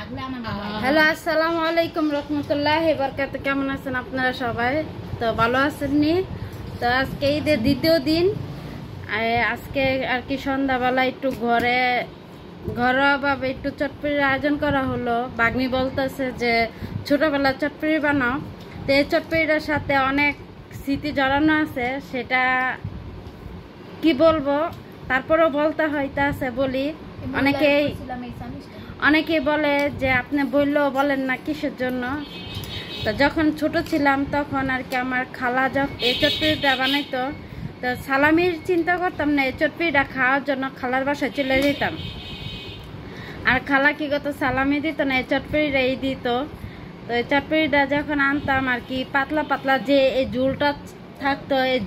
Hello, আসসালামু আলাইকুম রহমতুল্লাহি বারাকাতুহু। কেমন আছেন আপনারা সবাই? তো ভালো আছেন নি? তো আজকে ঈদের দ্বিতীয় দিন। আজকে আর কি সন্ধ্যাবেলা একটু ঘরোয়াভাবে একটু চটপটির আয়োজন করা হলো। বাগ্নি বলতেছে যে ছোটবেলা চটপটি বানাও। তো এই চটপটিটার সাথে অনেক স্মৃতি জড়ানো আছে, সেটা কি বলবো, তারপরেও বলতে হইতে আছে বলি। অনেকেই বলে যে আপনি বললেও বলেন না কিসের জন্য। তো যখন ছোট ছিলাম তখন আর কি আমার খালা এই চটপটিটা বানাইতো। তো সালামির চিন্তা করতাম না, এই চটপটিটা খাওয়ার জন্য খালার বাসায় চলে যেতাম। আর খালা কি করতো, সালামি দিত না, এই চটপটিটাই দিত। তো এই চটপটিটা যখন আনতাম আর কি পাতলা পাতলা যে এই ঝুলটা থাকতো, এই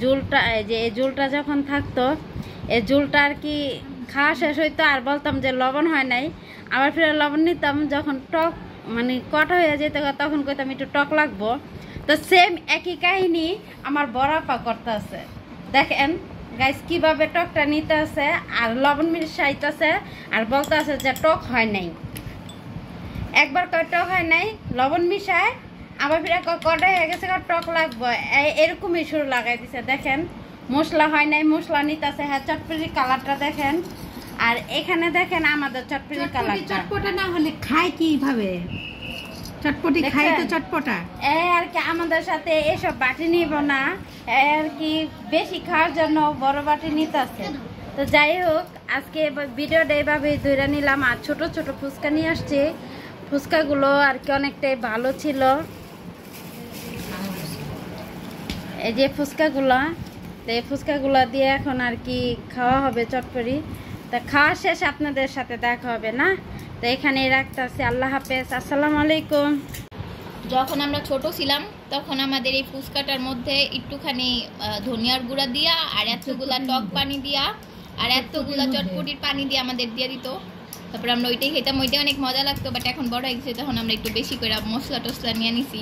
ঝুলটা যখন থাকতো, এই ঝুলটা আর কি খাওয়া শেষ হইতো আর বলতাম যে লবণ হয় নাই। আবার ফিরে লবণ নিতাম, যখন টক মানে কটা হয়ে যেত তখন কইতাম একটু টক লাগবো। তো সেম একই কাহিনী আমার বড় আপা করতে আছে। দেখেন গাইস কিভাবে টকটা নিতে আছে আর লবণ মিশাইতেছে আর বলতে আছে যে টক হয় নাই। একবার কয় টক হয় নাই, লবণ মিশায়, আবার ফিরে কটা হয়ে গেছে টক লাগবো, এরকমই সুর লাগাই দিছে। দেখেন মশলা হয় নাই, মশলা নিতেছে। হ্যাঁ, চটপটির কালারটা দেখেন। আর এখানে দেখেন আমাদের চটপটির কালারটা। চটপটা না হলে খায় কিভাবে? চটপটি খাই তো চটপটা। আর কি আমাদের সাথে এসব বাটি নিব না, আর কি বেশি খাওয়ার জন্য বড় বাটি নিতেছে। তো যাই হোক, আজকে ভিডিওটা এইভাবে ধরে নিলাম। আর ছোট ছোট ফুচকা নিয়ে আসছি। ফুচকাগুলো আর কি অনেকটাই ভালো ছিল। এই যে ফুচকাগুলো, তো এই ফুচকাগুলো দিয়ে এখন আর কি খাওয়া হবে চটপটি। তা খাওয়া শেষ আপনাদের সাথে দেখা হবে না? তো এখানেই রাখতেছি। আল্লাহ হাফেজ, আসসালামু আলাইকুম। যখন আমরা ছোট ছিলাম তখন আমাদের এই ফুচকাটার মধ্যে একটুখানি ধনিয়ার গুঁড়া দিয়া আর এতগুলা টক পানি দিয়া আর এতগুলা চটপটির পানি দিয়ে আমাদের দিয়ে দিত। তারপরে আমরা ওইটাই খেতাম, ওইটাই অনেক মজা লাগতো। বাট এখন বড় হয়ে গেছে, তখন আমরা একটু বেশি করে মশলা টসলা নিয়ে নিছি।